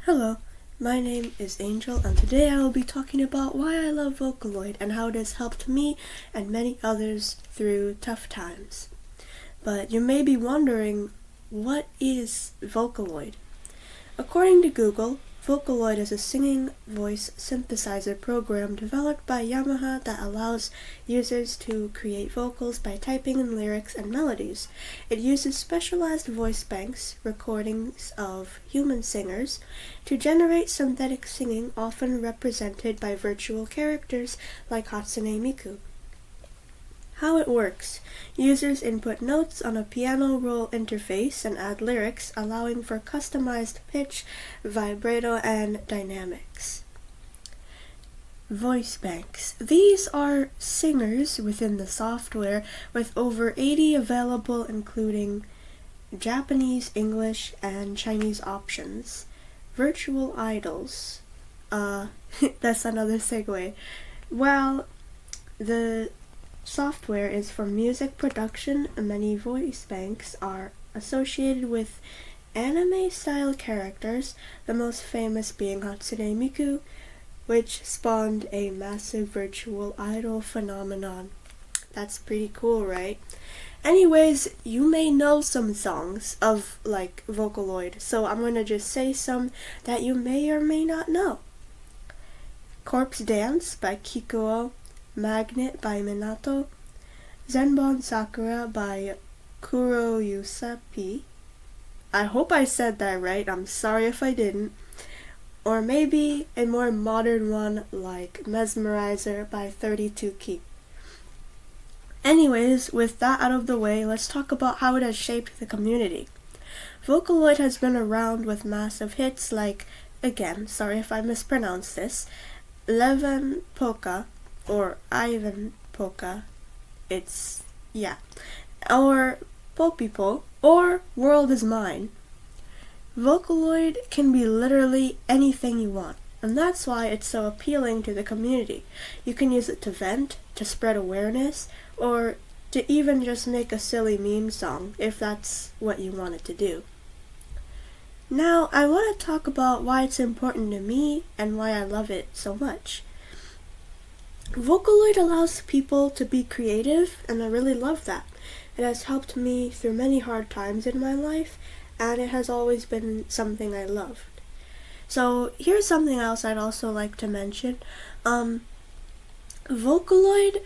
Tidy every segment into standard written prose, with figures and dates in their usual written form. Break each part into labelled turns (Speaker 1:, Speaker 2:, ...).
Speaker 1: Hello, my name is Angel, and today I will be talking about why I love Vocaloid and how it has helped me and many others through tough times. But you may be wondering, what is Vocaloid? According to Google, Vocaloid is a singing voice synthesizer program developed by Yamaha that allows users to create vocals by typing in lyrics and melodies. It uses specialized voice banks, recordings of human singers, to generate synthetic singing, often represented by virtual characters like Hatsune Miku. How it works. Users input notes on a piano roll interface and add lyrics, allowing for customized pitch, vibrato, and dynamics. Voice banks. These are singers within the software with over 80 available, including Japanese, English, and Chinese options. Virtual idols. That's another segue. Well, the software is for music production. Many voice banks are associated with anime-style characters, the most famous being Hatsune Miku, which spawned a massive virtual idol phenomenon. That's pretty cool, right? Anyways, you may know some songs of, Vocaloid, so I'm gonna just say some that you may or may not know. Corpse Dance by Kikuo, Magnet by Minato, Zenbon Sakura by Kuroyusapi. I hope I said that right, I'm sorry if I didn't. Or maybe a more modern one like Mesmerizer by 32 Keep. Anyways, with that out of the way, let's talk about how it has shaped the community. Vocaloid has been around with massive hits like, again, sorry if I mispronounced this, Leven Polka, or Ivan Polka, or Popipo, or World is Mine. Vocaloid can be literally anything you want, and that's why it's so appealing to the community. You can use it to vent, to spread awareness, or to even just make a silly meme song, if that's what you want it to do. Now, I want to talk about why it's important to me and why I love it so much. Vocaloid allows people to be creative, and I really love that. It has helped me through many hard times in my life, and it has always been something I loved. So here's something else I'd also like to mention. Vocaloid,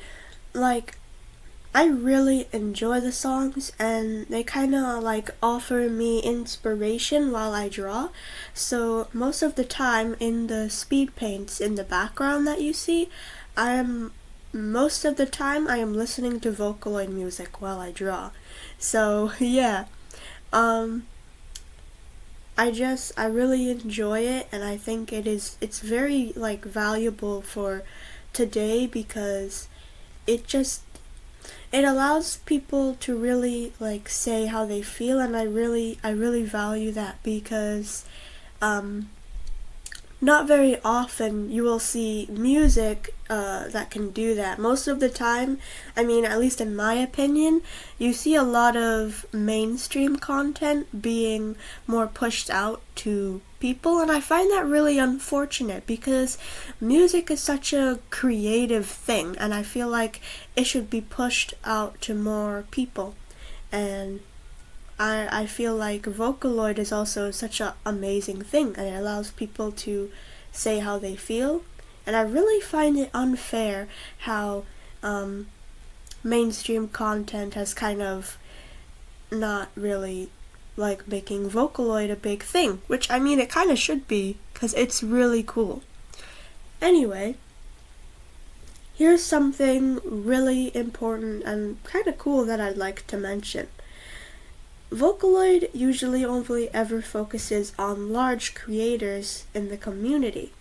Speaker 1: I really enjoy the songs, and they kinda offer me inspiration while I draw. So most of the time in the speed paints in the background that you see, most of the time I am listening to Vocaloid music while I draw. So yeah, I really enjoy it, and I think it's very valuable for today because it allows people to really say how they feel, and I really value that because not very often you will see music that can do that. Most of the time, at least in my opinion, you see a lot of mainstream content being more pushed out to people, and I find that really unfortunate because music is such a creative thing, and I feel like it should be pushed out to more people. And I feel like Vocaloid is also such an amazing thing, and it allows people to say how they feel, and I really find it unfair how mainstream content has kind of not really making Vocaloid a big thing, which it kind of should be, because it's really cool. Anyway, here's something really important and kind of cool that I'd like to mention. Vocaloid usually only ever focuses on large creators in the community.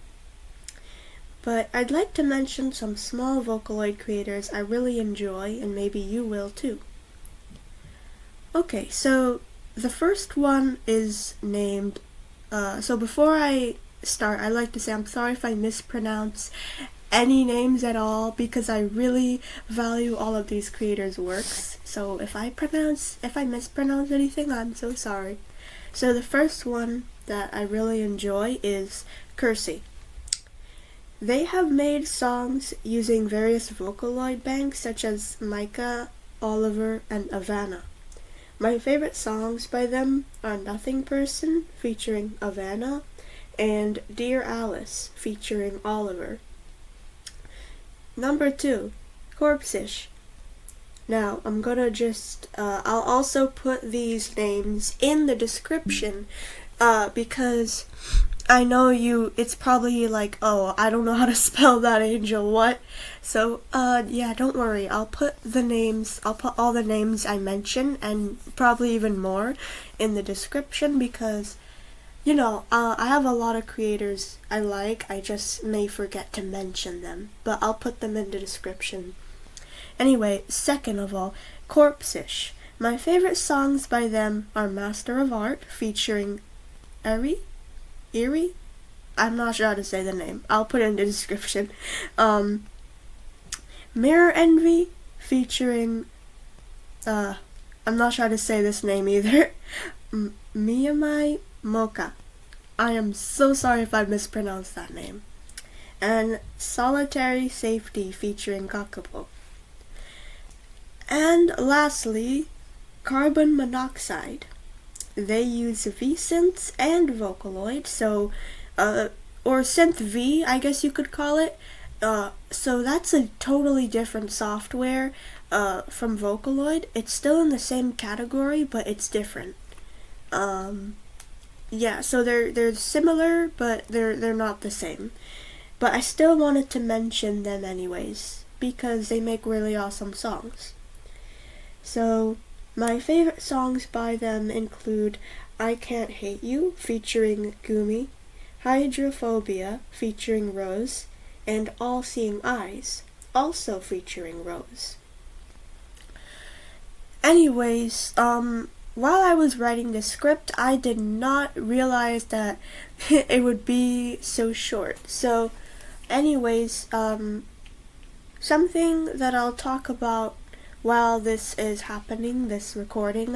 Speaker 1: But I'd like to mention some small Vocaloid creators I really enjoy, and maybe you will too. Okay, so the first one is named, so before I start, I'd like to say I'm sorry if I mispronounce any names at all, because I really value all of these creators' works. So if I mispronounce anything, I'm so sorry. So the first one that I really enjoy is Cursey. They have made songs using various Vocaloid banks such as Micah, Oliver, and AVANNA. My favorite songs by them are Nothing Person featuring AVANNA and Dear Alice featuring Oliver. Number 2, Corpseish. Now, I'm gonna I'll also put these names in the description, because I know it's probably like, oh, I don't know how to spell that, Angel, what? So, yeah, don't worry, I'll put all the names I mention, and probably even more, in the description, because, I have a lot of creators I just may forget to mention them, but I'll put them in the description. Anyway, second of all, Corpseish. My favorite songs by them are Master of Art featuring Erie? I'm not sure how to say the name. I'll put it in the description. Mirror Envy featuring, I'm not sure how to say this name either. Miyamai Mocha. I am so sorry if I mispronounced that name. And Solitary Safety featuring Gakupo. And lastly, Carbon Monoxide. They use V-Synths and Vocaloid, or SynthV, I guess you could call it. So that's a totally different software from Vocaloid. It's still in the same category, but it's different. Yeah, so they're similar, but they're not the same. But I still wanted to mention them anyways, because they make really awesome songs. So, my favorite songs by them include I Can't Hate You featuring GUMI, Hydrophobia featuring Rose, and All Seeing Eyes, also featuring Rose. Anyways, while I was writing this script, I did not realize that it would be so short. So, anyways, something that I'll talk about while this is happening, this recording,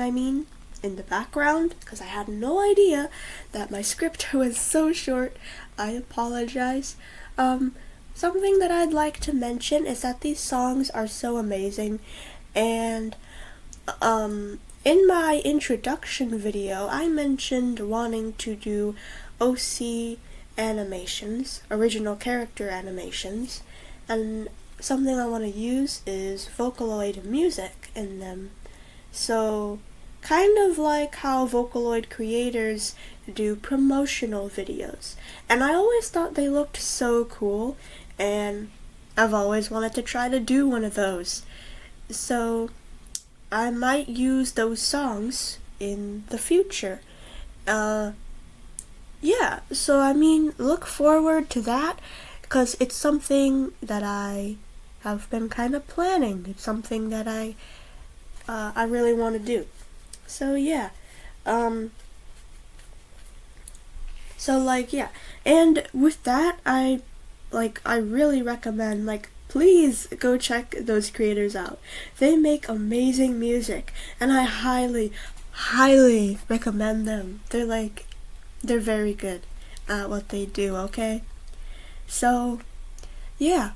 Speaker 1: in the background, because I had no idea that my script was so short. I apologize. Something that I'd like to mention is that these songs are so amazing, and in my introduction video, I mentioned wanting to do OC animations, original character animations, and something I want to use is Vocaloid music in them. So, kind of like how Vocaloid creators do promotional videos. And I always thought they looked so cool, and I've always wanted to try to do one of those. So, I might use those songs in the future. Yeah, so look forward to that, because it's something that I have been kind of planning. It's something that I really want to do. So yeah, and with that, I really recommend, please go check those creators out. They make amazing music, and I highly, highly recommend them. They're very good at what they do, okay? So, yeah.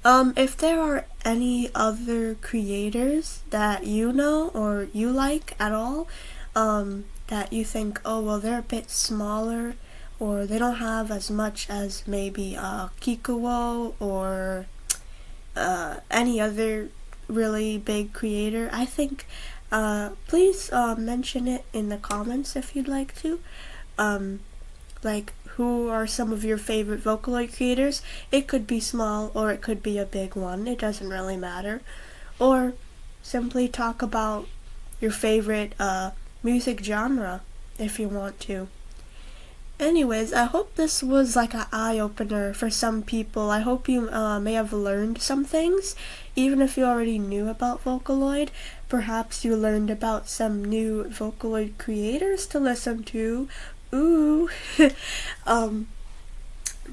Speaker 1: If there are any other creators that you know or you like at all, that you think, oh, well, they're a bit smaller, or they don't have as much as maybe Kikuo or any other really big creator, I think, please mention it in the comments if you'd like to. Who are some of your favorite Vocaloid creators? It could be small or it could be a big one, it doesn't really matter. Or simply talk about your favorite music genre if you want to. Anyways, I hope this was an eye-opener for some people. I hope you may have learned some things, even if you already knew about Vocaloid. Perhaps you learned about some new Vocaloid creators to listen to. Ooh.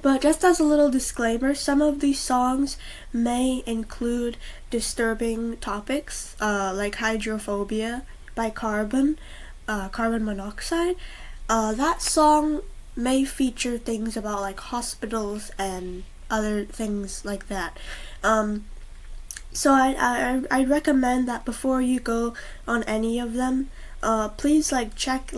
Speaker 1: But just as a little disclaimer, some of these songs may include disturbing topics, like Hydrophobia by Carbon Monoxide. that song may feature things about like hospitals and other things like that. So I recommend that before you go on any of them, please like check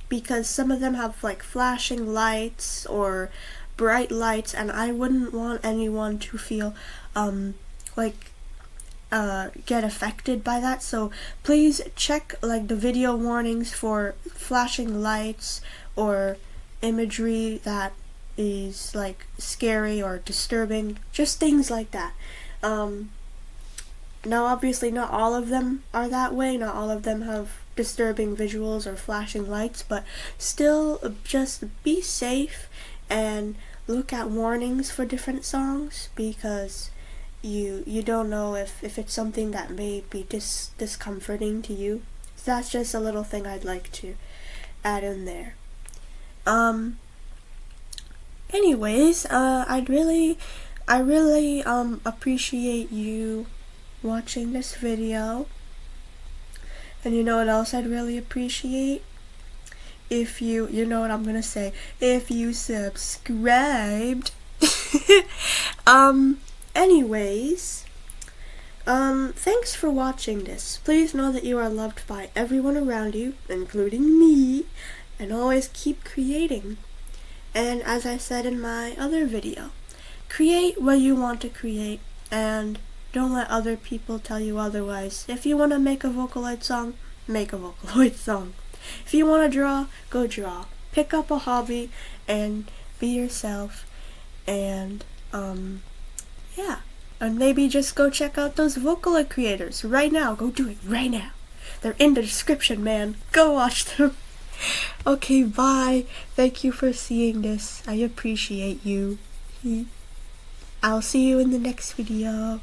Speaker 1: because some of them have like flashing lights or bright lights, and I wouldn't want anyone to feel get affected by that. So please check like the video warnings for flashing lights or imagery that is like scary or disturbing, just things like that. Now obviously not all of them are that way, not all of them have disturbing visuals or flashing lights, but still just be safe and look at warnings for different songs, because you don't know if it's something that may be discomforting to you. So that's just a little thing I'd like to add in there. Anyways, I really appreciate you watching this video. And you know what else I'd really appreciate? If you know what I'm gonna say, if you subscribed. Anyways, thanks for watching this. Please know that you are loved by everyone around you, including me, and always keep creating. And as I said in my other video, create what you want to create, and don't let other people tell you otherwise. If you want to make a Vocaloid song, make a Vocaloid song. If you want to draw, go draw. Pick up a hobby and be yourself. And yeah, and maybe just go check out those Vocaloid creators right now. Go do it right now. They're in the description, man. Go watch them. Okay, bye. Thank you for seeing this. I appreciate you. I'll see you in the next video.